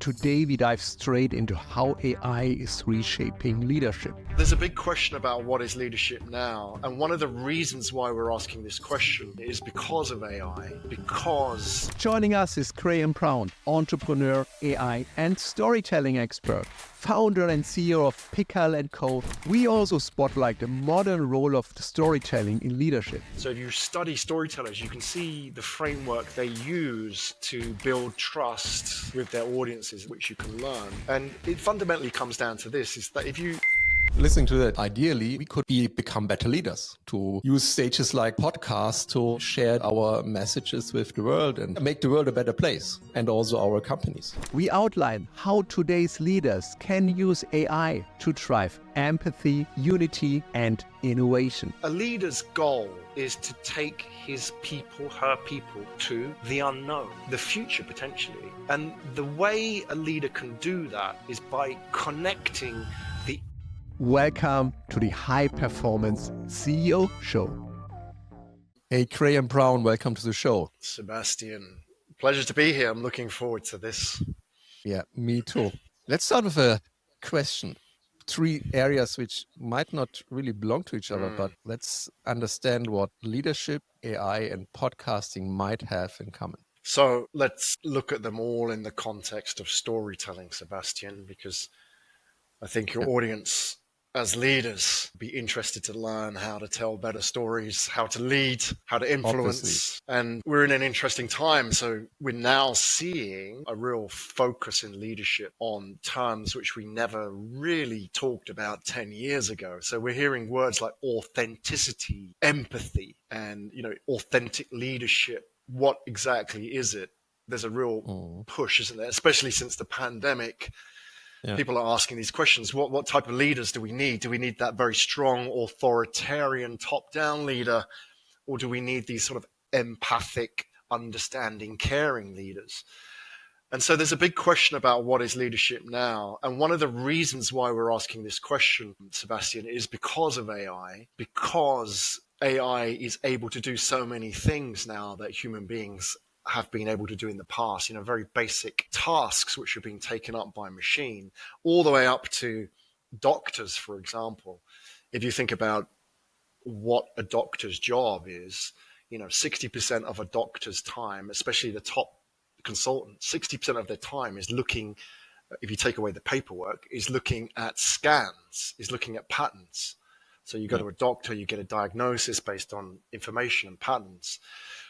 Today we dive straight into how AI is reshaping leadership. There's a big question about what is leadership now, and one of the reasons why we're asking this question is because of AI, because... Joining us is Graham Brown, entrepreneur, AI and storytelling expert, founder and CEO of Pikkal Co. We also spotlight the modern role of the storytelling in leadership. So if you study storytellers, you can see the framework they use to build trust with their audiences, which you can learn. And it fundamentally comes down to this, is that if you... Listening to that, ideally, we could become better leaders, to use stages like podcasts to share our messages with the world and make the world a better place, and also our companies. We outline how today's leaders can use AI to drive empathy, unity, and innovation. A leader's goal is to take his people, her people, to the unknown, the future potentially. And the way a leader can do that is by connecting the... Welcome to the High Performance CEO Show. Hey, Graham Brown, welcome to the show. Sebastian, pleasure to be here. I'm looking forward to this. Yeah, me too. Let's start with a question. 3 areas which might not really belong to each other, but let's understand what leadership, AI, and podcasting might have in common. So let's look at them all in the context of storytelling, Sebastian, because I think your audience as leaders be interested to learn how to tell better stories, how to lead, how to influence. Obviously. And we're in an interesting time. So we're now seeing a real focus in leadership on terms which we never really talked about 10 years ago. So we're hearing words like authenticity, empathy, and, authentic leadership. What exactly is it? There's a real push, isn't there? Especially since the pandemic. Yeah. People are asking these questions. What type of leaders do we need? Do we need that very strong, authoritarian, top-down leader? Or do we need these sort of empathic, understanding, caring leaders? And so there's a big question about what is leadership now. And one of the reasons why we're asking this question, Sebastian, is because of AI. Because AI is able to do so many things now that human beings have been able to do in the past, very basic tasks which are being taken up by machine, all the way up to doctors, for example. If you think about what a doctor's job is, 60% of a doctor's time, especially the top consultants, 60% of their time is looking, if you take away the paperwork, is looking at scans, is looking at patterns. So you go to a doctor, you get a diagnosis based on information and patterns.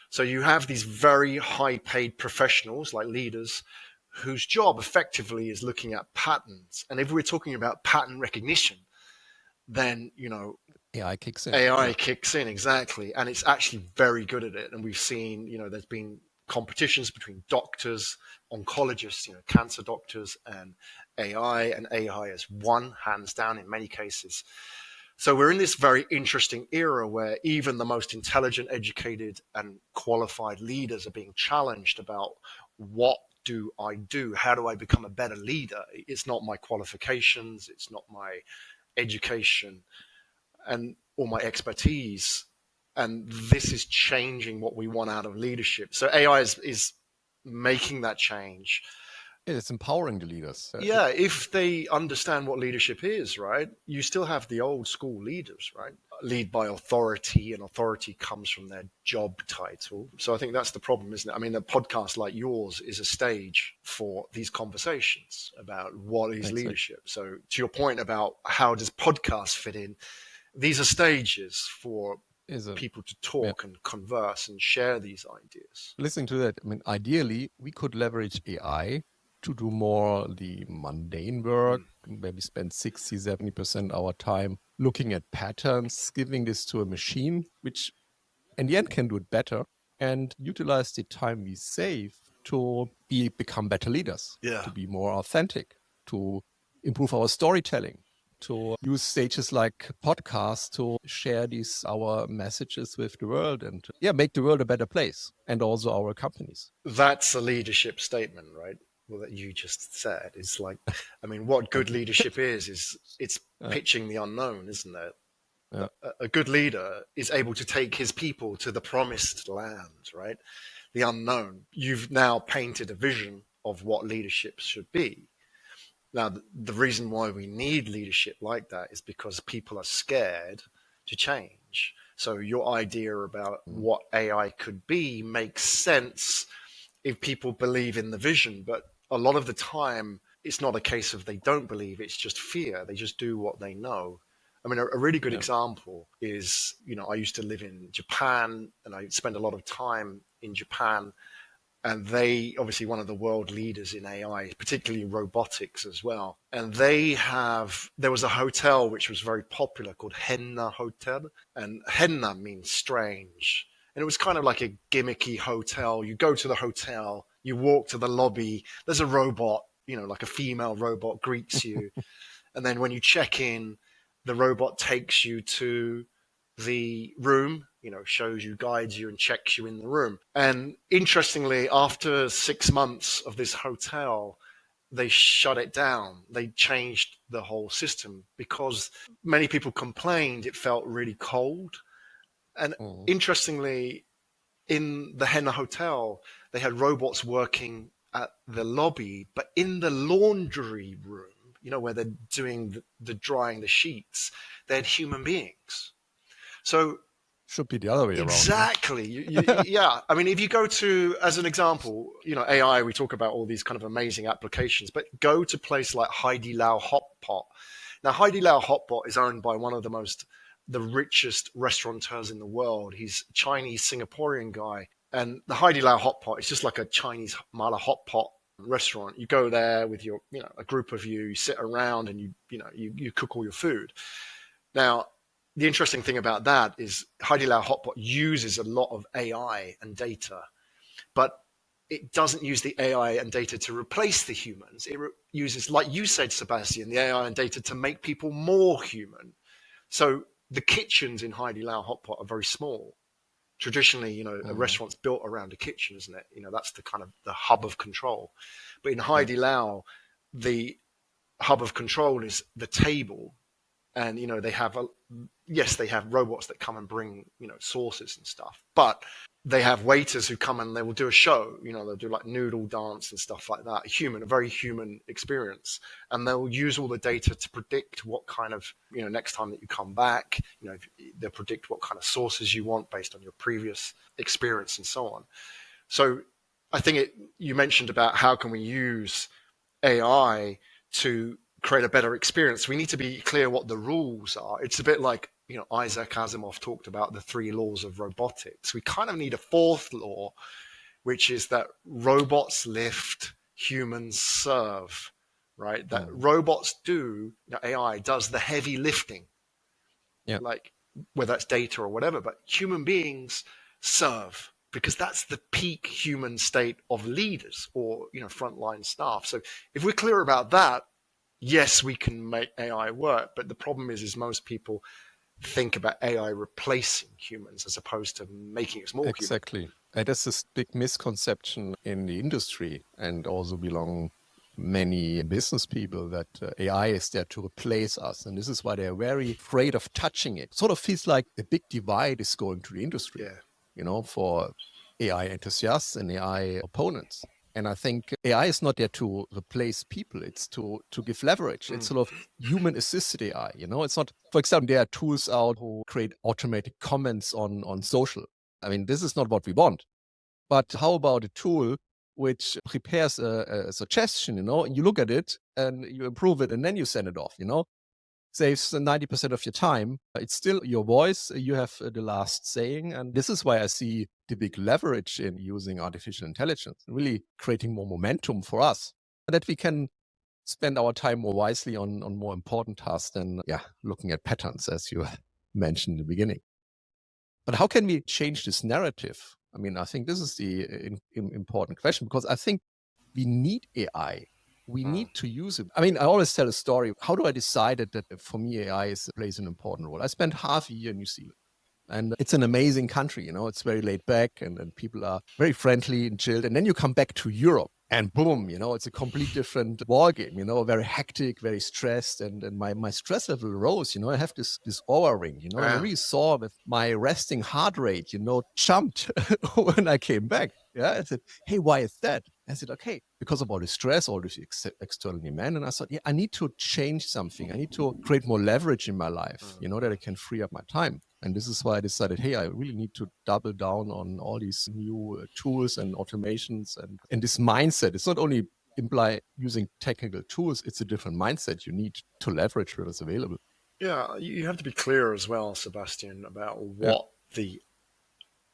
So you have these very high-paid professionals like leaders whose job effectively is looking at patterns. And if we're talking about pattern recognition, then, AI kicks in. AI kicks in, exactly. And it's actually very good at it. And we've seen, there's been competitions between doctors, oncologists, cancer doctors, and AI has won hands down in many cases. So we're in this very interesting era where even the most intelligent, educated, and qualified leaders are being challenged about what do I do? How do I become a better leader? It's not my qualifications, it's not my education or my expertise. And this is changing what we want out of leadership. So AI is making that change. It's empowering the leaders. Yeah, if they understand what leadership is, right? You still have the old school leaders, right? Lead by authority, and authority comes from their job title. So I think that's the problem, isn't it? I mean, a podcast like yours is a stage for these conversations about what is leadership. So to your point about how does podcast fit in, these are stages for people to talk and converse and share these ideas. Listening to that, I mean, ideally, we could leverage AI to do more the mundane work, maybe spend 60-70% our time looking at patterns, giving this to a machine, which in the end can do it better, and utilize the time we save to become better leaders, to be more authentic, to improve our storytelling, to use stages like podcasts to share our messages with the world and make the world a better place, and also our companies. That's a leadership statement, right? Well, that you just said. It's like, I mean, what good leadership is it's pitching the unknown, isn't it? Yeah. A good leader is able to take his people to the promised land, right? The unknown. You've now painted a vision of what leadership should be. Now, the reason why we need leadership like that is because people are scared to change. So your idea about what AI could be makes sense if people believe in the vision. But a lot of the time, it's not a case of they don't believe, it's just fear. They just do what they know. I mean, a really good example is, I used to live in Japan and I spent a lot of time in Japan. And they obviously one of the world leaders in AI, particularly robotics as well. And there was a hotel which was very popular called Henna Hotel. And Henna means strange. And it was kind of like a gimmicky hotel. You go to the hotel, you walk to the lobby, there's a robot, like a female robot greets you. And then when you check in, the robot takes you to the room, shows you, guides you, and checks you in the room. And interestingly, after 6 months of this hotel, they shut it down. They changed the whole system because many people complained it felt really cold. And interestingly, in the Henna Hotel, they had robots working at the lobby, but in the laundry room, where they're doing the drying the sheets, they had human beings. So should be the other way around. Exactly. Yeah. I mean, if you go to, as an example, AI, we talk about all these kind of amazing applications, but go to a place like Haidilao Hot Pot. Now, Haidilao Hot Pot is owned by one of the richest restaurateurs in the world. He's a Chinese Singaporean guy. And the Haidilao Hot Pot is just like a Chinese mala hot pot restaurant. You go there with your, a group of you sit around and you cook all your food. Now, the interesting thing about that is Haidilao Hot Pot uses a lot of AI and data, but it doesn't use the AI and data to replace the humans. It uses, like you said, Sebastian, the AI and data to make people more human. So the kitchens in Haidilao Hot Pot are very small. Traditionally, a restaurant's built around a kitchen, isn't it? That's the kind of the hub of control. But in Haidilao, the hub of control is the table. And, they have robots that come and bring, sauces and stuff, but they have waiters who come and they will do a show, they'll do like noodle dance and stuff like that. A very human experience. And they'll use all the data to predict what kind of, next time that you come back, they'll predict what kind of sauces you want based on your previous experience and so on. So I think you mentioned about how can we use AI to create a better experience. We need to be clear what the rules are. It's a bit like, Isaac Asimov talked about the 3 laws of robotics. We kind of need a 4th law, which is that robots lift, humans serve, right? That robots AI does the heavy lifting, like whether that's data or whatever, but human beings serve, because that's the peak human state of leaders or, frontline staff. So if we're clear about that, yes, we can make AI work, but the problem is most people think about AI replacing humans as opposed to making us more human. Exactly. And that's this big misconception in the industry and also belong many business people that AI is there to replace us. And this is why they're very afraid of touching it. Sort of feels like a big divide is going to the industry, for AI enthusiasts and AI opponents. And I think AI is not there to replace people. It's to give leverage. It's sort of human-assisted AI. It's not, for example, there are tools out who create automated comments on social. I mean, this is not what we want. But how about a tool which prepares a suggestion, and you look at it and you improve it and then you send it off, saves 90% of your time. It's still your voice. You have the last saying. And this is why I see the big leverage in using artificial intelligence, really creating more momentum for us, that we can spend our time more wisely on more important tasks than looking at patterns, as you mentioned in the beginning. But how can we change this narrative? I mean, I think this is the important question, because I think we need AI. We need to use it. I mean, I always tell a story. How do I decide that for me, AI plays an important role? I spent half a year in New Zealand. And it's an amazing country, it's very laid back and people are very friendly and chilled. And then you come back to Europe and boom, it's a complete different ballgame, very hectic, very stressed. And my stress level rose, I have this aura ring, and I really saw that my resting heart rate, jumped when I came back. Yeah, I said, hey, why is that? I said, okay, because of all the stress, all this external demand. And I thought, yeah, I need to change something. I need to create more leverage in my life, that I can free up my time. And this is why I decided, hey, I really need to double down on all these new tools and automations and this mindset. It's not only imply using technical tools, it's a different mindset you need to leverage what is available. Yeah, you have to be clear as well, Sebastian, about what the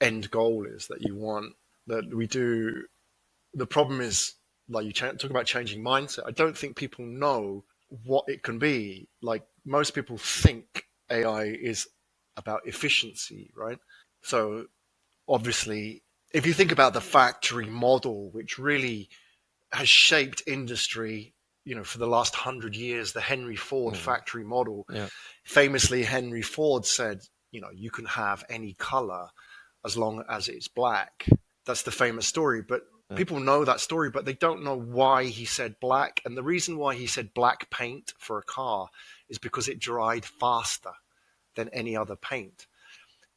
end goal is that you want. That we do. The problem is, like you talk about changing mindset. I don't think people know what it can be. Like most people think AI is about efficiency, right? So obviously, if you think about the factory model, which really has shaped industry, for the last 100 years, the Henry Ford factory model. Yeah. Famously, Henry Ford said, you can have any color as long as it's black. That's the famous story, but people know that story, but they don't know why he said black. And the reason why he said black paint for a car is because it dried faster than any other paint.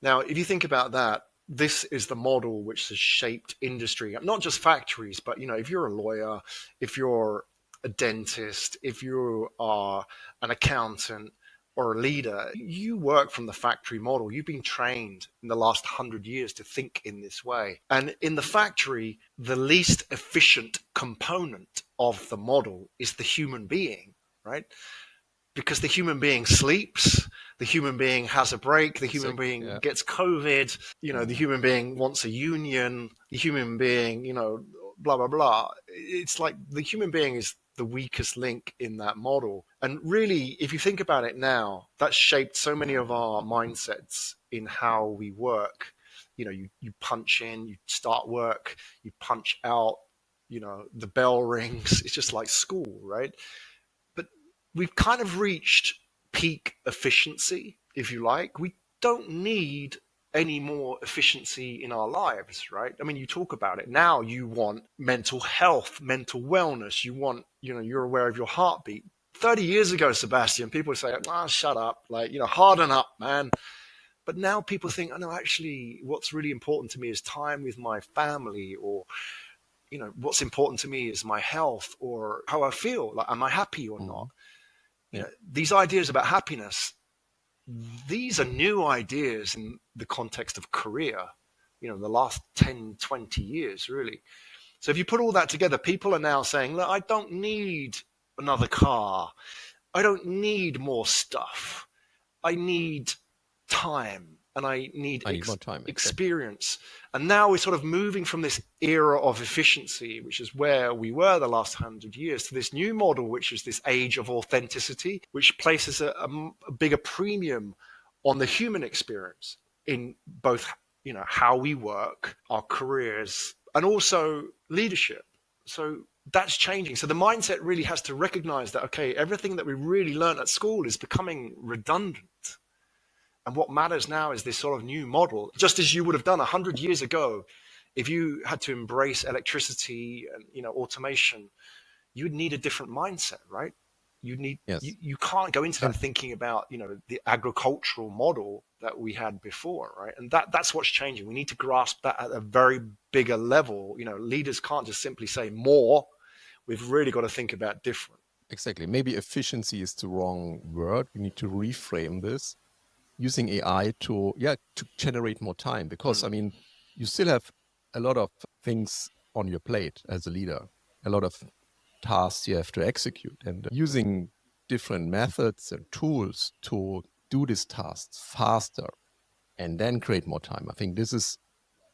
Now, if you think about that, this is the model which has shaped industry, not just factories, but if you're a lawyer, if you're a dentist, if you are an accountant or a leader, you work from the factory model. You've been trained in the last 100 years to think in this way. And in the factory, the least efficient component of the model is the human being, right? Because the human being sleeps, the human being has a break, the human being gets COVID, the human being wants a union, the human being, blah, blah, blah. It's like the human being is the weakest link in that model. And really, if you think about it now, that's shaped so many of our mindsets in how we work. You punch in, you start work, you punch out, the bell rings. It's just like school, right? We've kind of reached peak efficiency, if you like. We don't need any more efficiency in our lives, right? I mean, you talk about it now. You want mental health, mental wellness. You want, you're aware of your heartbeat. 30 years ago, Sebastian, people would say, shut up, harden up, man. But now people think, no, actually, what's really important to me is time with my family, or what's important to me is my health or how I feel. Like, am I happy or not? These ideas about happiness, these are new ideas in the context of career, the last 10, 20 years, really. So if you put all that together, people are now saying, look, I don't need another car. I don't need more stuff. I need time. And I need more time, experience. And now we're sort of moving from this era of efficiency, which is where we were the last 100 years, to this new model, which is this age of authenticity, which places a bigger premium on the human experience in both, how we work, our careers, and also leadership. So that's changing. So the mindset really has to recognize that, okay, everything that we really learned at school is becoming redundant. And what matters now is this sort of new model, just as you would have done 100 years ago. If you had to embrace electricity and automation, you'd need a different mindset, right? You can't go into that thinking about the agricultural model that we had before, right? And that's what's changing. We need to grasp that at a very bigger level. Leaders can't just simply say more. We've really got to think about different. Exactly. Maybe efficiency is the wrong word. We need to reframe this, using AI to generate more time, because you still have a lot of things on your plate as a leader, a lot of tasks you have to execute, and using different methods and tools to do these tasks faster and then create more time. I think this is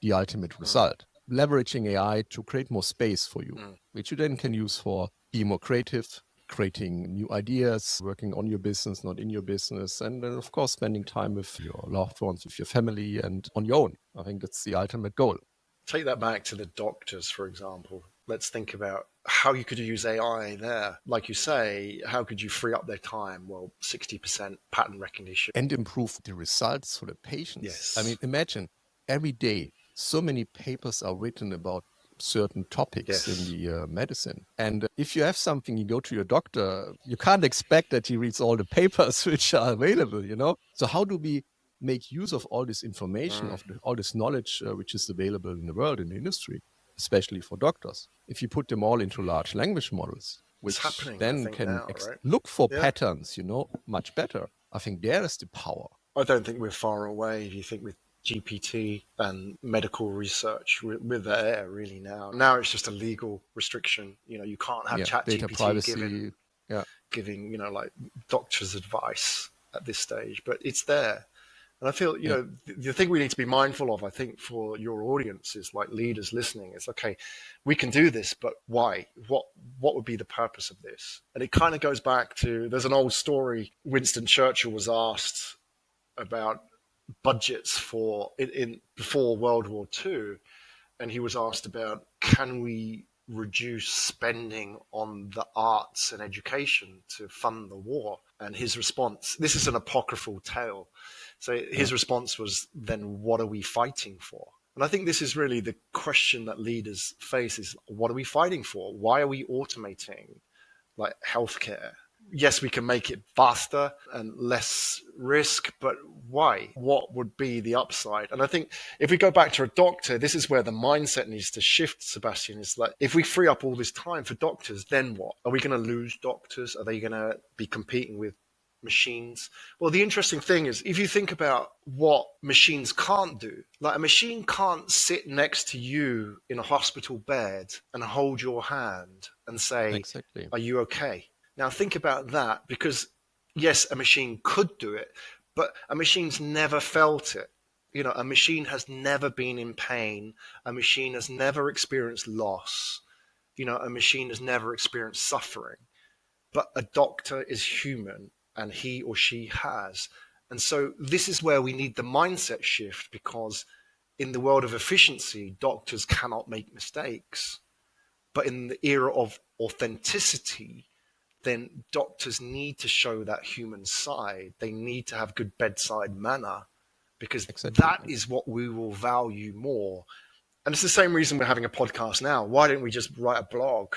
the ultimate result. Leveraging AI to create more space for you, which you then can use for being more creative, creating new ideas, working on your business, not in your business, and then, of course, spending time with your loved ones, with your family, and on your own. I think that's the ultimate goal. Take that back to the doctors, for example. Let's think about how you could use AI there. Like you say, how could you free up their time? Well, 60% pattern recognition. And improve the results for the patients. Yes. I mean, imagine every day so many papers are written about certain topics in the medicine. And if you have something, you go to your doctor, you can't expect that he reads all the papers which are available, So how do we make use of all this information, of all this knowledge which is available in the world, in the industry? especially for doctors. If you put them all into large language models, which happening, I then think, can now, right? look for Yeah. patterns, much better. I think there is the power. I don't think we're far away. If you think with GPT and medical research, we're there really now. Now it's just a legal restriction. You can't have Data ChatGPT privacy. giving like doctors advice at this stage, but it's there. And I feel, the thing we need to be mindful of, I think, for your audience is like leaders listening is, okay, we can do this, but why? What would be the purpose of this? And it kind of goes back to, there's an old story. Winston Churchill was asked about budgets before World War II. And he was asked about, can we reduce spending on the arts and education to fund the war? And his response, this is an apocryphal tale. So his response was, then what are we fighting for? And I think this is really the question that leaders face is, what are we fighting for? Why are we automating like healthcare? Yes, we can make it faster and less risk, but why? What would be the upside? And I think if we go back to a doctor, this is where the mindset needs to shift, Sebastian, is that if we free up all this time for doctors, then what? Are we going to lose doctors? Are they going to be competing with machines? Well, the interesting thing is, if you think about what machines can't do, like a machine can't sit next to you in a hospital bed and hold your hand and say, Exactly. Are you okay? Now think about that, because yes, a machine could do it, but a machine's never felt it. A machine has never been in pain. A machine has never experienced loss. A machine has never experienced suffering. But a doctor is human, and he or she has. And so this is where we need the mindset shift, because in the world of efficiency, doctors cannot make mistakes. But in the era of authenticity, then doctors need to show that human side. They need to have good bedside manner, because that is what we will value more. And it's the same reason we're having a podcast now. Why don't we just write a blog,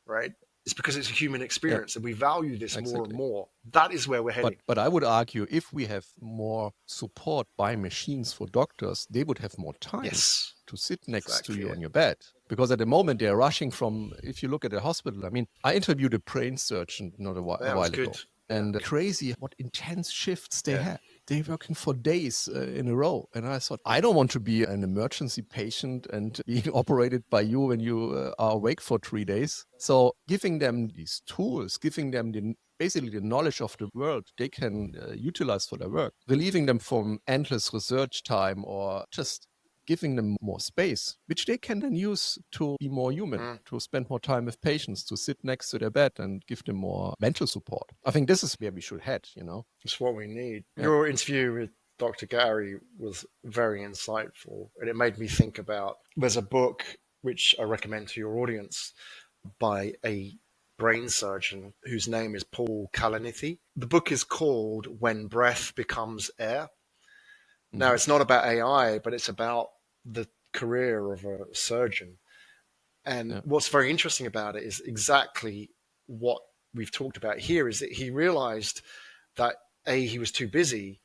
right? It's because it's a human experience, and we value this more and more. That is where we're heading. But I would argue, if we have more support by machines for doctors, they would have more time to sit next to you on your bed. Because at the moment they're rushing from, if you look at a hospital, I mean, I interviewed a brain surgeon not a while ago. And crazy what intense shifts they have. They're working for days in a row. And I thought, I don't want to be an emergency patient and being operated by you when you are awake for 3 days. So giving them these tools, giving them basically the knowledge of the world they can utilize for their work, relieving them from endless research time, or just giving them more space, which they can then use to be more human, to spend more time with patients, to sit next to their bed and give them more mental support. I think this is where we should head, It's what we need. Your interview with Dr. Gary was very insightful, and it made me think about, there's a book which I recommend to your audience by a brain surgeon whose name is Paul Kalanithi. The book is called When Breath Becomes Air. Now, it's not about AI, but it's about the career of a surgeon. And what's very interesting about it is exactly what we've talked about here, is that he realized that he was too busy,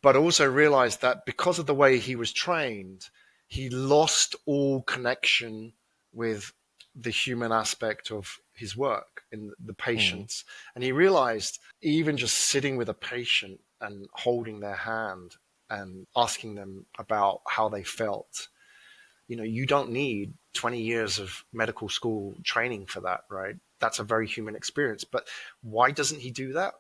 but also realized that because of the way he was trained, he lost all connection with the human aspect of his work in the patients. And he realized even just sitting with a patient and holding their hand and asking them about how they felt, you don't need 20 years of medical school training for that, right? That's a very human experience. But why doesn't he do that?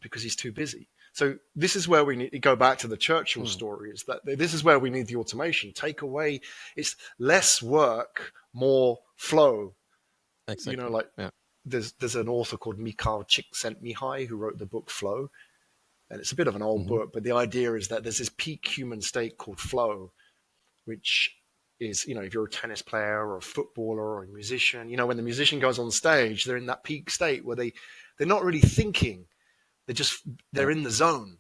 Because he's too busy. So this is where we need to go back to the Churchill story, is that this is where we need the automation. Take away, it's less work, more flow. Exactly. There's an author called Mikhail Csikszentmihalyi who wrote the book Flow. And it's a bit of an old book, but the idea is that there's this peak human state called flow, which is, if you're a tennis player or a footballer or a musician, when the musician goes on stage, they're in that peak state where they're not really thinking. They're in the zone.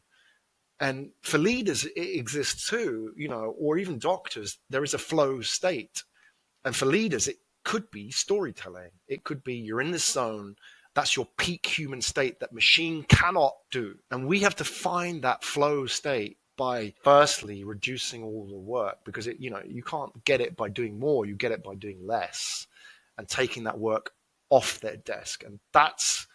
And for leaders, it exists too, or even doctors, there is a flow state. And for leaders, it could be storytelling. It could be you're in this zone. That's your peak human state that machine cannot do. And we have to find that flow state by firstly reducing all the work, because you can't get it by doing more, you get it by doing less and taking that work off their desk. And that's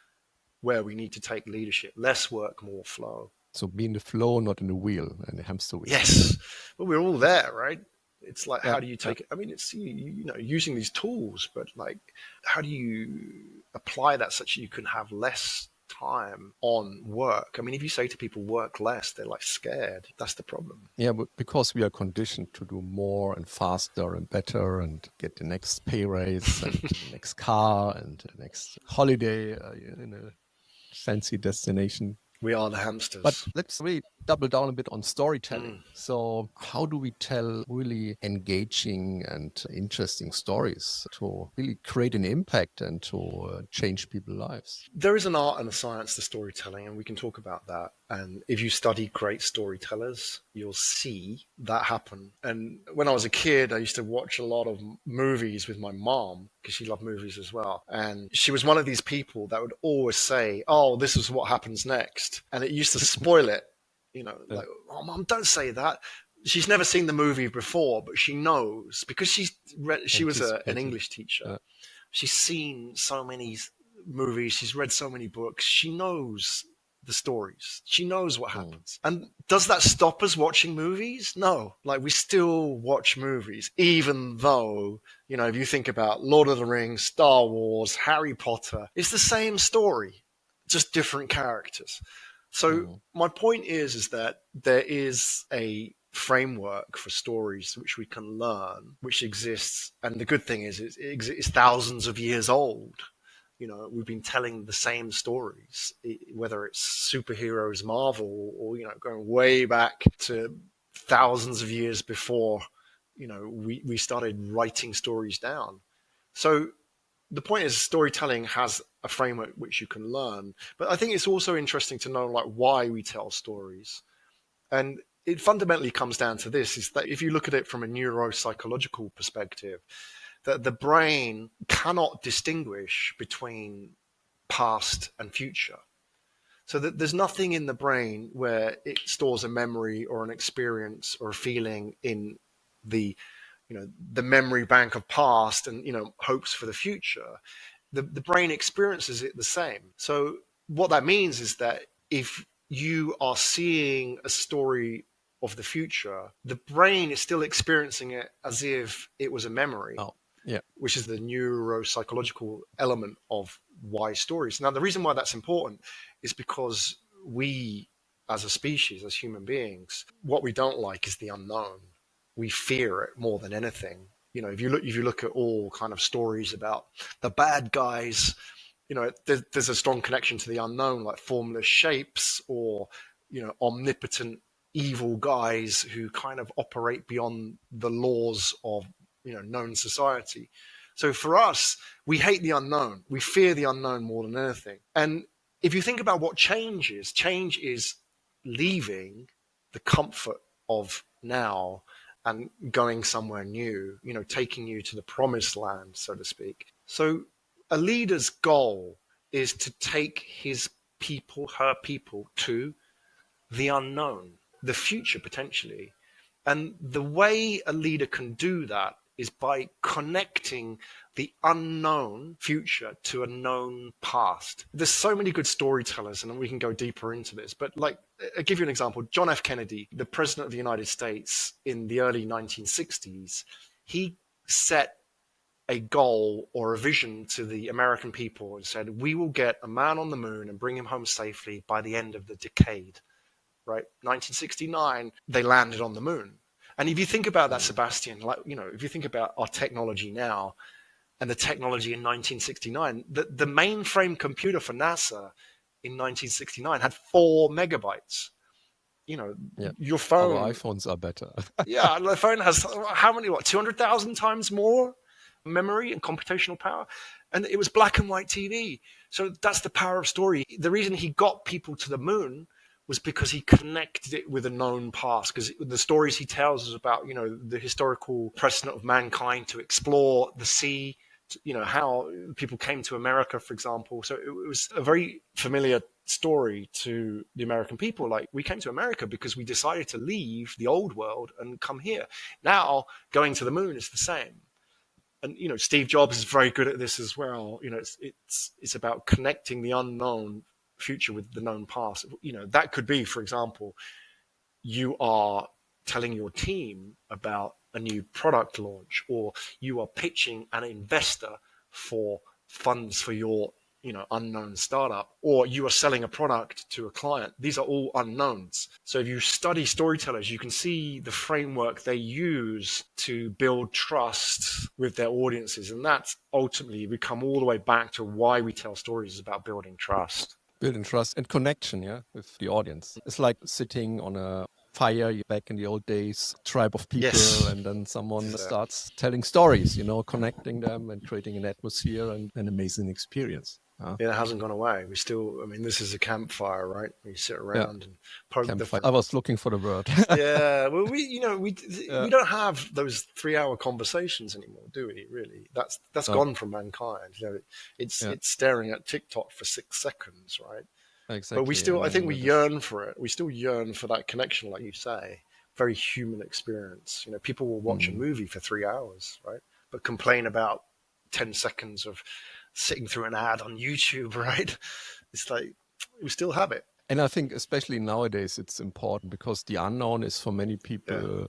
where we need to take leadership. Less work, more flow. So be in the flow, not in the wheel and the hamster wheel. Yes, but we're all there, right? It's like, Yeah, how do you take it? I mean, it's using these tools, but like, how do you apply that such that you can have less time on work? I mean, if you say to people work less, they're like scared. That's the problem. Yeah, but because we are conditioned to do more and faster and better and get the next pay raise and the next car and the next holiday in a fancy destination. We are the hamsters. But let's really double down a bit on storytelling. So how do we tell really engaging and interesting stories to really create an impact and to change people's lives? There is an art and a science to storytelling, and we can talk about that. And if you study great storytellers, you'll see that happen. And when I was a kid, I used to watch a lot of movies with my mom, because she loved movies as well. And she was one of these people that would always say, "Oh, this is what happens next." And it used to spoil it, like, "Oh, Mom, don't say that." She's never seen the movie before, but she knows, because she was an English teacher. She's seen so many movies. She's read so many books. She knows the stories. She knows what happens. And does that stop us watching movies? No. Like, we still watch movies, even though, if you think about Lord of the Rings, Star Wars, Harry Potter, it's the same story, just different characters. So my point is that there is a framework for stories which we can learn, which exists. And the good thing is it's thousands of years old. We've been telling the same stories, whether it's superheroes, Marvel, or, going way back to thousands of years before, we started writing stories down. So the point is, storytelling has a framework which you can learn. But I think it's also interesting to know, like, why we tell stories. And it fundamentally comes down to this, is that if you look at it from a neuropsychological perspective, that the brain cannot distinguish between past and future. So that there's nothing in the brain where it stores a memory or an experience or a feeling in the memory bank of past and, hopes for the future. The brain experiences it the same. So what that means is that if you are seeing a story of the future, the brain is still experiencing it as if it was a memory. Yeah. Which is the neuropsychological element of why stories. Now, the reason why that's important is because we, as a species, as human beings, what we don't like is the unknown. We fear it more than anything. If you look at all kind of stories about the bad guys, there's a strong connection to the unknown, like formless shapes or, omnipotent evil guys who kind of operate beyond the laws of known society. So for us, we hate the unknown. We fear the unknown more than anything. And if you think about what change is leaving the comfort of now and going somewhere new, taking you to the promised land, so to speak. So a leader's goal is to take his people, her people, to the unknown, the future potentially. And the way a leader can do that is by connecting the unknown future to a known past. There's so many good storytellers, and we can go deeper into this, but like, I'll give you an example. John F. Kennedy, the president of the United States in the early 1960s, he set a goal or a vision to the American people and said, we will get a man on the moon and bring him home safely by the end of the decade, right? 1969, they landed on the moon. And if you think about that, Sebastian, like, if you think about our technology now and the technology in 1969, the mainframe computer for NASA in 1969 had 4 megabytes. Your phone. Our iPhones are better. Yeah, the phone has how many, 200,000 times more memory and computational power. And it was black and white TV. So that's the power of story. The reason he got people to the moon was because he connected it with a known past, because the stories he tells is about, the historical precedent of mankind to explore the sea, how people came to America, for example. So it was a very familiar story to the American people. Like, we came to America because we decided to leave the old world and come here. Now going to the moon is the same. And Steve Jobs is very good at this as well. It's about connecting the unknown future with the known past. That could be, for example, you are telling your team about a new product launch, or you are pitching an investor for funds for your unknown startup, or you are selling a product to a client. These are all unknowns. So if you study storytellers, you can see the framework they use to build trust with their audiences. And that's ultimately, we come all the way back to why we tell stories, is about building trust. Building trust and connection, with the audience. It's like sitting on a fire back in the old days, tribe of people, Yes. and then someone starts telling stories, connecting them and creating an atmosphere and an amazing experience. It hasn't gone away. We still, this is a campfire, right? We sit around and poke the. I was looking for the word. Yeah, well, we don't have those 3-hour conversations anymore, do we? Really, that's gone from mankind. It's staring at TikTok for 6 seconds, right? Exactly. But we still, I think we yearn for it. We still yearn for that connection, like you say. Very human experience. People will watch a movie for 3 hours, right? But complain about 10 seconds of sitting through an ad on YouTube, right? It's like, we still have it. And I think especially nowadays it's important because the unknown is for many people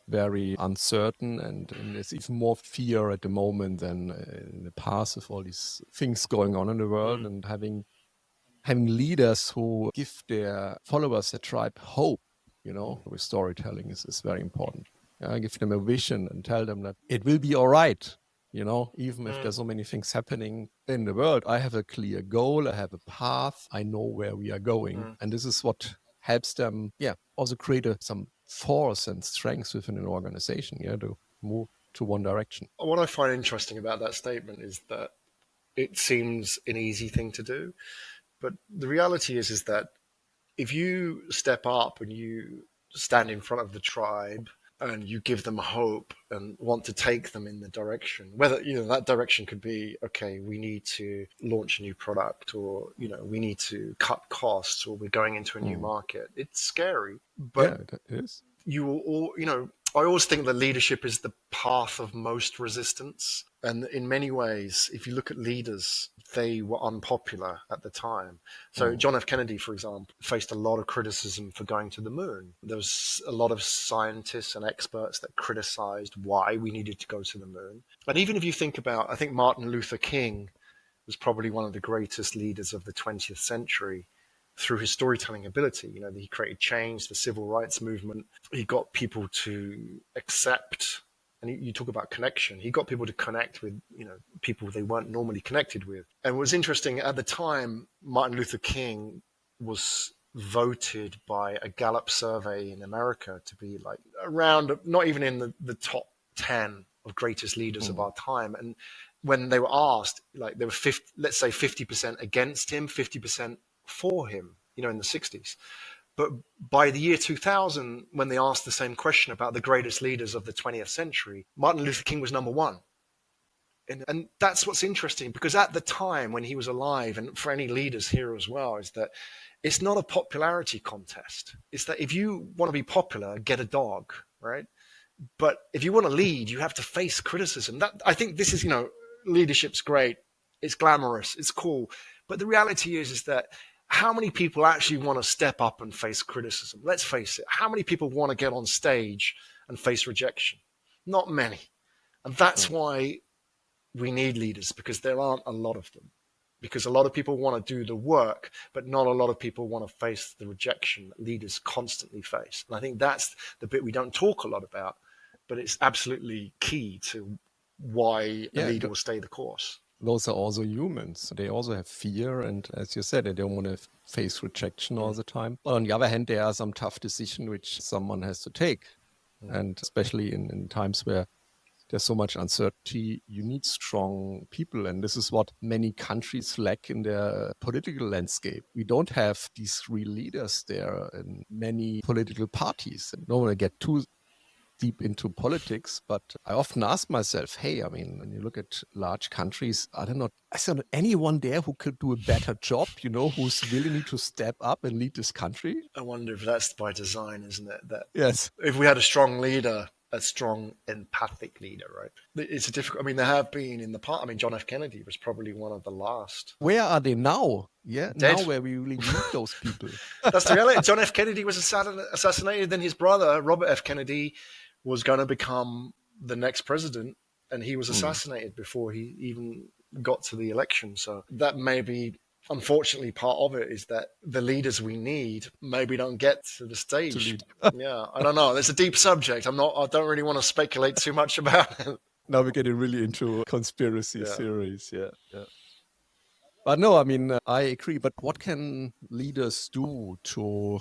very uncertain, and there's even more fear at the moment than in the past with all these things going on in the world. And having leaders who give their followers, a tribe, hope, with storytelling is very important. Give them a vision and tell them that it will be all right. Even if there's so many things happening in the world, I have a clear goal, I have a path, I know where we are going. And this is what helps them, also create some force and strength within an organization, to move to one direction. What I find interesting about that statement is that it seems an easy thing to do. But the reality is that if you step up and you stand in front of the tribe and you give them hope and want to take them in the direction, whether, that direction could be, okay, we need to launch a new product, or, we need to cut costs, or we're going into a new market. It's scary, but it is. You will all, I always think that leadership is the path of most resistance. And in many ways, if you look at leaders, they were unpopular at the time. So John F. Kennedy, for example, faced a lot of criticism for going to the moon. There was a lot of scientists and experts that criticized why we needed to go to the moon. And even if you think about, I think Martin Luther King was probably one of the greatest leaders of the 20th century. Through his storytelling ability, he created change, the civil rights movement. He got people to accept, and you talk about connection. He got people to connect with, people they weren't normally connected with. And what was interesting at the time, Martin Luther King was voted by a Gallup survey in America to be like around, not even in the top 10 of greatest leaders of our time. And when they were asked, like, there were let's say 50% against him, 50% for him, in the 60s. But by the year 2000, when they asked the same question about the greatest leaders of the 20th century, Martin Luther King was number one. And that's what's interesting, because at the time when he was alive, and for any leaders here as well, is that it's not a popularity contest. It's that if you want to be popular, get a dog, right? But if you want to lead, you have to face criticism. I think this is, leadership's great. It's glamorous. It's cool. But the reality is that how many people actually want to step up and face criticism? Let's face it. How many people want to get on stage and face rejection? Not many. And that's why we need leaders, because there aren't a lot of them. Because a lot of people want to do the work, but not a lot of people want to face the rejection that leaders constantly face. And I think that's the bit we don't talk a lot about, but it's absolutely key to why a leader will stay the course. Those are also humans. They also have fear. And as you said, they don't want to face rejection all the time. But on the other hand, there are some tough decisions which someone has to take. And especially in times where there's so much uncertainty, you need strong people. And this is what many countries lack in their political landscape. We don't have these real leaders there in many political parties. I don't want to get too deep into politics, but I often ask myself, hey, I mean, when you look at large countries, I don't know, is there anyone there who could do a better job, who's willing to step up and lead this country? I wonder if that's by design, isn't it? That Yes. if we had a strong leader, a strong empathic leader, right? It's a difficult, I mean, there have been in the past, I mean, John F. Kennedy was probably one of the last. Where are they now? Yeah, Dead. now where we really need those people. That's the reality. John F. Kennedy was assassinated, then his brother, Robert F. Kennedy, was going to become the next president, and he was assassinated before he even got to the election. So that may be, unfortunately, part of it is that the leaders we need maybe don't get to the stage. Yeah, I don't know. It's a deep subject. I don't really want to speculate too much about it. Now we're getting really into conspiracy theories. Yeah. But no, I mean, I agree. But what can leaders do to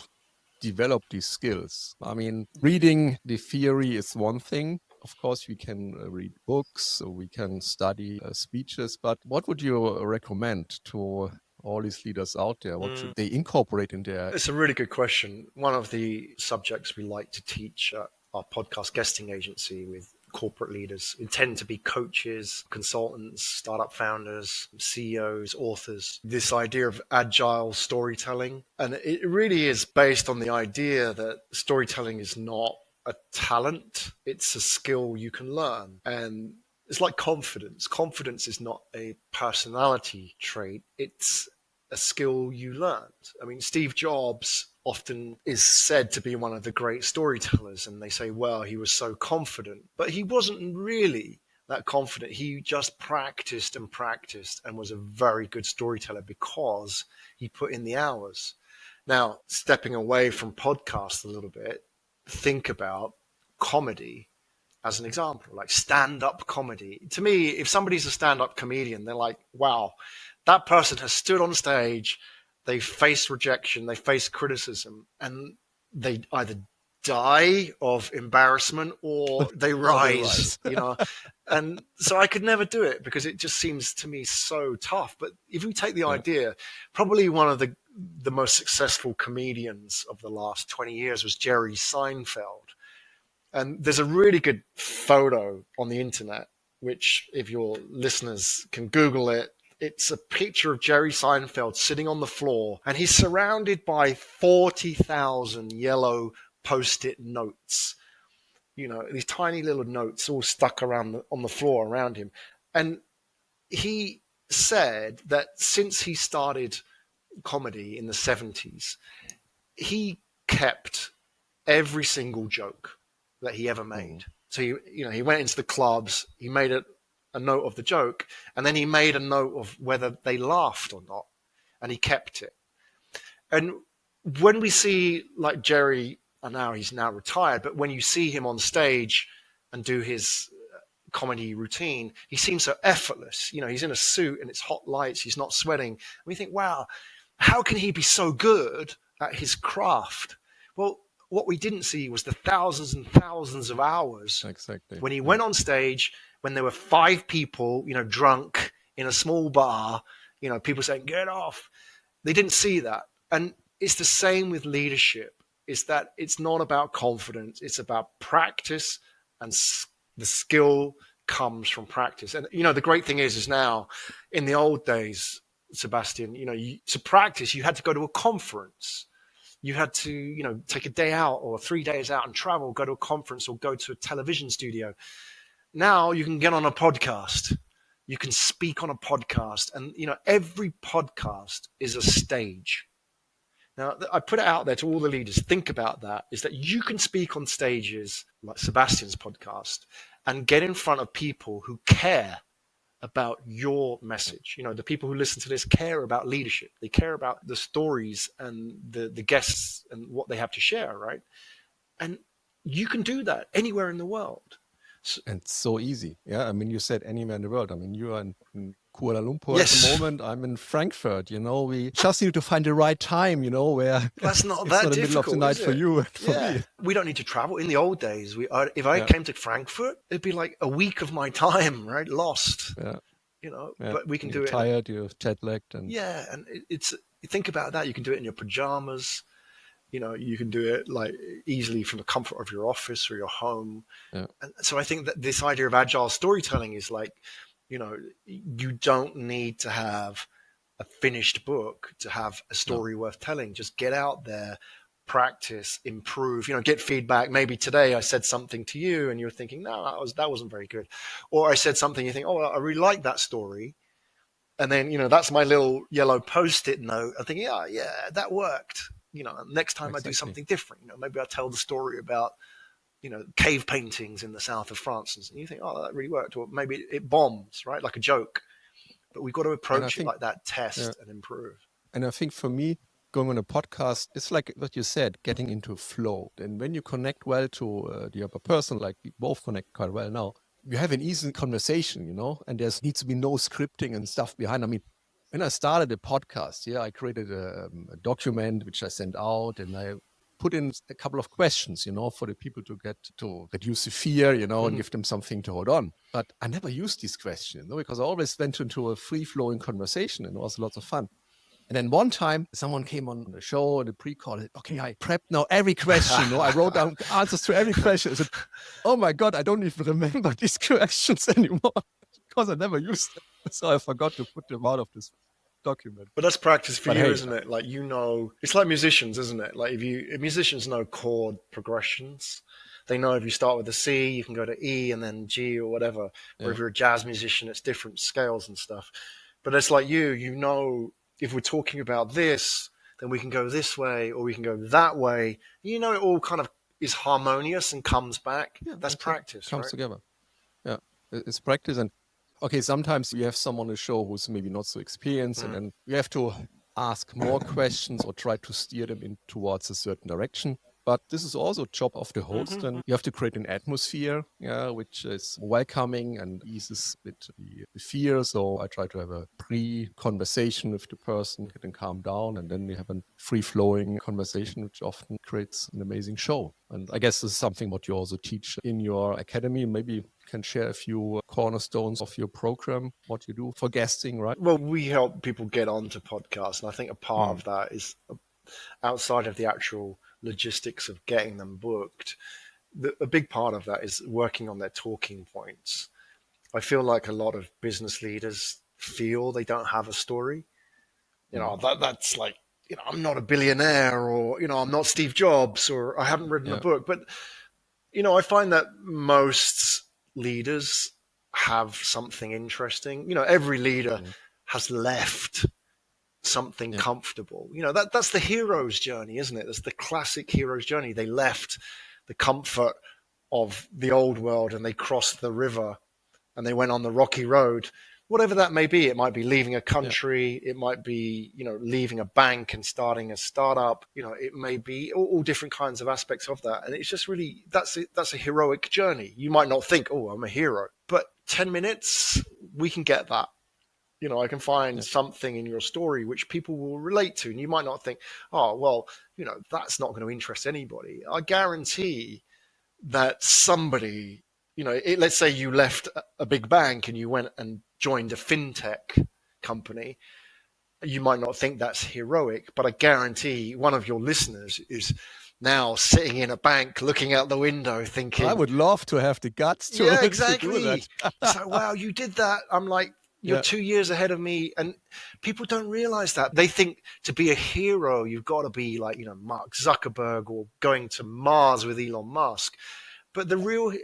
develop these skills? I mean, reading the theory is one thing. Of course, we can read books, or we can study speeches. But what would you recommend to all these leaders out there? What should they incorporate in their... It's a really good question. One of the subjects we like to teach at our podcast guesting agency with corporate leaders intend to be coaches, consultants, startup founders, CEOs, authors. This idea of agile storytelling. And it really is based on the idea that storytelling is not a talent. It's a skill you can learn. And it's like confidence. Confidence is not a personality trait. It's a skill you learned. I mean, Steve Jobs often is said to be one of the great storytellers, and they say, well, he was so confident, but he wasn't really that confident. He just practiced and was a very good storyteller because he put in the hours. Now, stepping away from podcasts a little bit, think about comedy as an example, like stand-up comedy. To me, if somebody's a stand-up comedian, they're like, wow, that person has stood on stage, they face rejection, they face criticism, and they either die of embarrassment or they rise, And so I could never do it because it just seems to me so tough. But if we take the idea, probably one of the most successful comedians of the last 20 years was Jerry Seinfeld. And there's a really good photo on the internet, which if your listeners can Google it, it's a picture of Jerry Seinfeld sitting on the floor, and he's surrounded by 40,000 yellow Post-it notes. These tiny little notes all stuck around on the floor around him. And he said that since he started comedy in the 70s, he kept every single joke that he ever made. So he went into the clubs, he made a note of the joke, and then he made a note of whether they laughed or not, and he kept it. And when we see like Jerry, and now he's retired, but when you see him on stage and do his comedy routine, he seems so effortless. He's in a suit and it's hot lights, he's not sweating. And we think, wow, how can he be so good at his craft? Well, what we didn't see was the thousands and thousands of hours when he went on stage, when there were 5 people, drunk in a small bar, people saying, get off. They didn't see that. And it's the same with leadership, is that it's not about confidence. It's about practice, and the skill comes from practice. And, the great thing is now, in the old days, Sebastian, to practice, you had to go to a conference. You had to, take a day out or 3 days out and travel, go to a conference or go to a television studio. Now you can get on a podcast. You can speak on a podcast. And, every podcast is a stage. Now, I put it out there to all the leaders. Think about that, is that you can speak on stages like Sebastian's podcast and get in front of people who care about your message. The people who listen to this care about leadership. They care about the stories and the guests and what they have to share, right? And you can do that anywhere in the world. And so easy. Yeah, I mean, you said anywhere in the world. I mean, you are in Kuala Lumpur at the moment. I'm in Frankfurt. We just need to find the right time, where that's not it's that not the middle of the night for you and for me. We don't need to travel. In the old days, if I came to Frankfurt, it'd be like a week of my time, right? Lost. But we can do it. Tired, you're jet lagged, and and it's think about that. You can do it in your pajamas. You can do it like easily from the comfort of your office or your home. Yeah. And so I think that this idea of agile storytelling is like, you don't need to have a finished book to have a story worth telling. Just get out there, practice, improve, get feedback. Maybe today I said something to you and you're thinking, no, that wasn't very good. Or I said something, you think, oh, I really like that story. And then, that's my little yellow Post-it note. I think, yeah, that worked. Next time I do something different, maybe I'll tell the story about, cave paintings in the south of France. And you think, oh, that really worked. Or maybe it bombs, right? Like a joke. But we've got to approach it like that, test and improve. And I think for me, going on a podcast, it's like what you said, getting into a flow. And when you connect well to the other person, like we both connect quite well now, you have an easy conversation, and there needs to be no scripting and stuff behind. I mean, when I started a podcast, I created a document which I sent out, and I put in a couple of questions, for the people to reduce the fear, and give them something to hold on. But I never used these questions, because I always went into a free-flowing conversation, and it was lots of fun. And then one time, someone came on the show, the pre-call, okay, I prepped now every question. I wrote down answers to every question. I said, oh my God, I don't even remember these questions anymore because I never used them. So I forgot to put them out of this document. But that's practice for you, isn't it? Like, it's like musicians, isn't it? Like if musicians know chord progressions, they know if you start with a C, you can go to E and then G or whatever. Or if you're a jazz musician, it's different scales and stuff. But it's like if we're talking about this, then we can go this way or we can go that way. It all kind of is harmonious and comes back. Yeah, that's practice, comes right? together. Yeah, it's practice. And okay, sometimes you have someone on the show who's maybe not so experienced, and then you have to ask more questions or try to steer them in towards a certain direction. But this is also a job of the host, and you have to create an atmosphere, which is welcoming and eases with the fear. So I try to have a pre-conversation with the person, get them calm down, and then we have a free-flowing conversation, which often creates an amazing show. And I guess this is something what you also teach in your academy. Maybe you can share a few cornerstones of your program, what you do for guesting, right? Well, we help people get onto podcasts, and I think a part of that is outside of the actual logistics of getting them booked. A big part of that is working on their talking points. I feel like a lot of business leaders feel they don't have a story. That's like, I'm not a billionaire, or, I'm not Steve Jobs, or I haven't written a book. But, I find that most leaders have something interesting. Every leader has left something comfortable. That's the hero's journey, isn't it? That's the classic hero's journey. They left the comfort of the old world and they crossed the river and they went on the rocky road, whatever that may be. It might be leaving a country. It might be, leaving a bank and starting a startup. It may be all different kinds of aspects of that. And it's just really, that's a heroic journey. You might not think, oh, I'm a hero, but 10 minutes, we can get that. I can find something in your story which people will relate to. And you might not think, oh, well, that's not going to interest anybody. I guarantee that somebody, let's say you left a big bank and you went and joined a fintech company. You might not think that's heroic, but I guarantee one of your listeners is now sitting in a bank looking out the window thinking, I would love to have the guts to, exactly. to do that. It's like, wow, you did that. I'm like, you're 2 years ahead of me. And people don't realize that. They think to be a hero, you've got to be like, Mark Zuckerberg or going to Mars with Elon Musk. But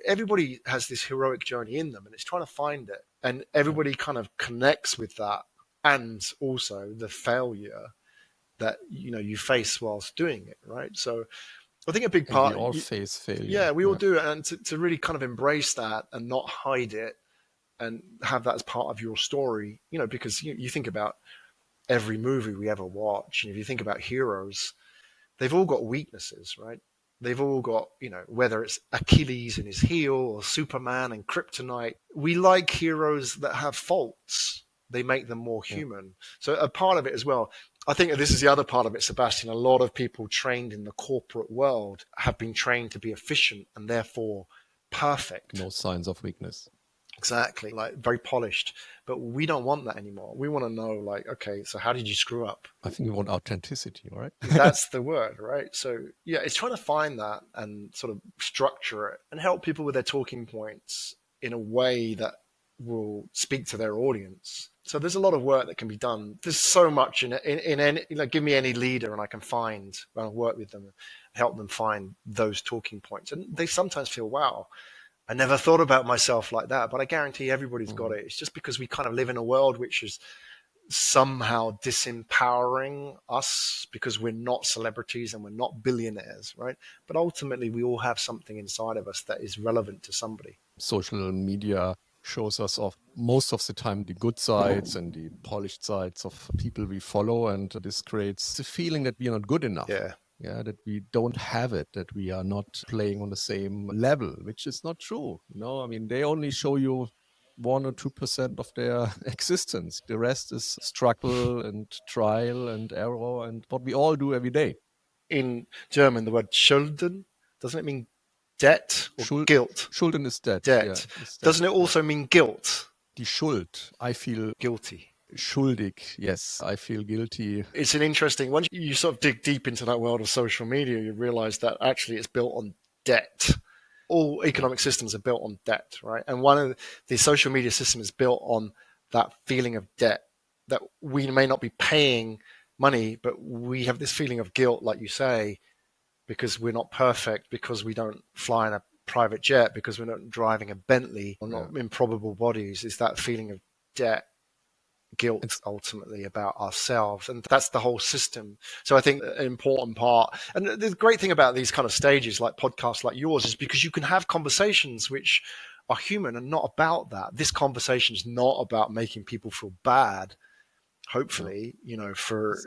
everybody has this heroic journey in them and it's trying to find it. And everybody kind of connects with that. And also the failure that, you face whilst doing it. Right. So I think a big part. We all face failure. Yeah, we all do it. And to really kind of embrace that and not hide it. And have that as part of your story, because you think about every movie we ever watch, and if you think about heroes, they've all got weaknesses, right? They've all got, whether it's Achilles in his heel or Superman and kryptonite. We like heroes that have faults. They make them more human. So a part of it as well, I think this is the other part of it, Sebastian. A lot of people trained in the corporate world have been trained to be efficient and therefore perfect. No signs of weakness. Exactly, like very polished. But we don't want that anymore. We want to know, like, okay, so how did you screw up? I think we want authenticity, right? That's the word, right? So yeah, it's trying to find that and sort of structure it and help people with their talking points in a way that will speak to their audience. So there's a lot of work that can be done. There's so much in any, give me any leader and I can find, when I work with them, help them find those talking points. And they sometimes feel, wow, I never thought about myself like that, but I guarantee everybody's got it. It's just because we kind of live in a world which is somehow disempowering us because we're not celebrities and we're not billionaires, right? But ultimately, we all have something inside of us that is relevant to somebody. Social media shows us off most of the time the good sides and the polished sides of people we follow, and this creates the feeling that we are not good enough. Yeah, that we don't have it, that we are not playing on the same level, which is not true. I mean, they only show you 1 or 2% of their existence. The rest is struggle and trial and error and what we all do every day. In German, the word Schulden, doesn't it mean debt or guilt? Schulden is debt. Debt. Yeah, it's debt. Doesn't it also mean guilt? Die Schuld. I feel guilty. Schuldig. Yes, I feel guilty. It's an interesting, once you sort of dig deep into that world of social media, you realize that actually it's built on debt. All economic systems are built on debt, right? And one of the social media system is built on that feeling of debt, that we may not be paying money, but we have this feeling of guilt, like you say, because we're not perfect, because we don't fly in a private jet, because we're not driving a Bentley, or not improbable bodies. Is that feeling of debt, guilt, ultimately about ourselves, and that's the whole system. So I think an important part, and the great thing about these kind of stages like podcasts like yours, is because you can have conversations which are human and not about that. This conversation is not about making people feel bad, hopefully, for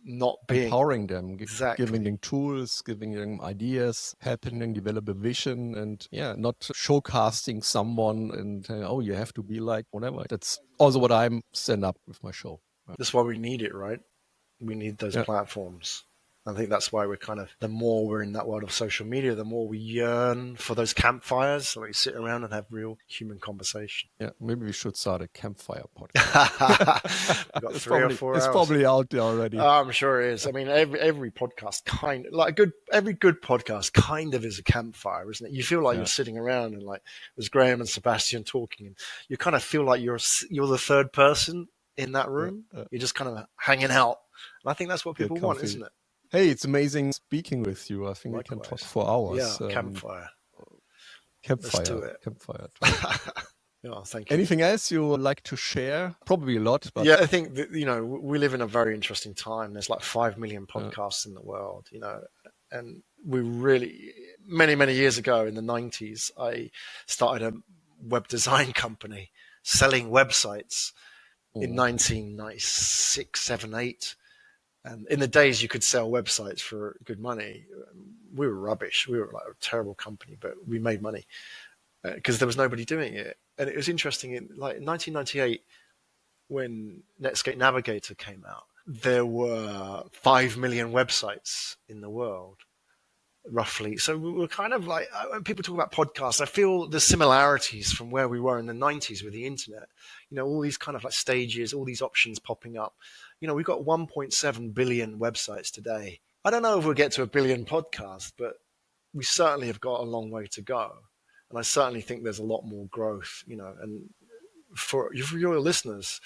not being empowering them, giving them tools, giving them ideas, helping them develop a vision, and not showcasting someone and you have to be like whatever. That's also what I'm stand up with my show. That's why we need it, right? We need those platforms. I think that's why we're the more we're in that world of social media, the more we yearn for those campfires, so we sit around and have real human conversation. Yeah, maybe we should start a campfire podcast. We've got 3 or 4 hours. It's probably out there already. I'm sure it is. I mean, every podcast every good podcast kind of is a campfire, isn't it? You feel like you're sitting around and like there's Graham and Sebastian talking, and you kind of feel like you're the third person in that room. You're just kind of hanging out. And I think that's what people want, isn't it? Hey, it's amazing speaking with you. I think we can talk for hours. Yeah, campfire. Campfire. Let's do it. Campfire. Thank you. Anything else you would like to share? Probably a lot. But I think that, we live in a very interesting time. There's like 5 million podcasts in the world, and we really, many, many years ago in the 90s, I started a web design company selling websites in 1996, 7, 8. And in the days you could sell websites for good money, we were rubbish. We were like a terrible company, but we made money because there was nobody doing it. And it was interesting in 1998 when Netscape Navigator came out, there were 5 million websites in the world, roughly. So we were kind of like, when people talk about podcasts, I feel the similarities from where we were in the 90s with the internet. All these kind of like stages, all these options popping up. We've got 1.7 billion websites today. I don't know if we'll get to 1 billion podcasts, but we certainly have got a long way to go. And I certainly think there's a lot more growth, and for your listeners,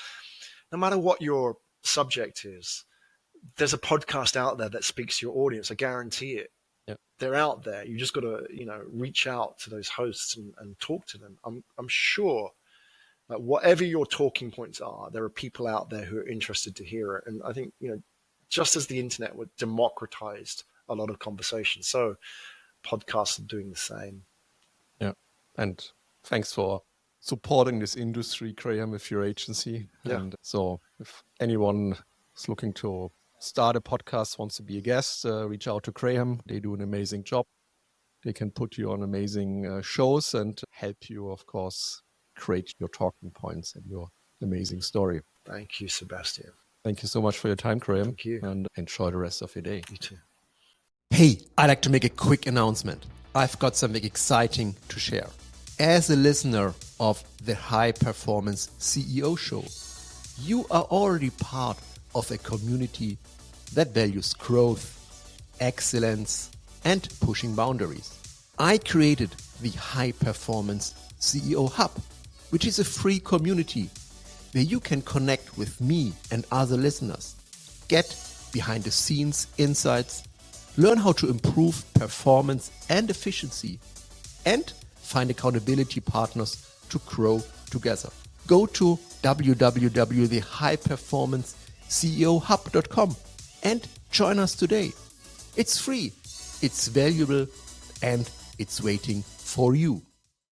no matter what your subject is, there's a podcast out there that speaks to your audience. I guarantee it. Yeah. They're out there. You just got to, reach out to those hosts and talk to them. I'm sure that whatever your talking points are, there are people out there who are interested to hear it. And I think, just as the internet would democratized a lot of conversations, so podcasts are doing the same. Yeah. And thanks for supporting this industry, Graham, with your agency. Yeah. And so if anyone is looking to start a podcast, wants to be a guest, reach out to Graham. They do an amazing job. They can put you on amazing shows and help you, of course, create your talking points and your amazing story. Thank you, Sebastian. Thank you so much for your time, Graham. Thank you. And enjoy the rest of your day. You too. Hey, I'd like to make a quick announcement. I've got something exciting to share. As a listener of the High Performance CEO Show. You are already part of a community that values growth, excellence, and pushing boundaries. I created the High Performance CEO Hub, which is a free community where you can connect with me and other listeners, get behind the scenes insights, learn how to improve performance and efficiency, and find accountability partners to grow together. Go to www.thehighperformanceCEOHub.com and join us today. It's free, it's valuable, and it's waiting for you.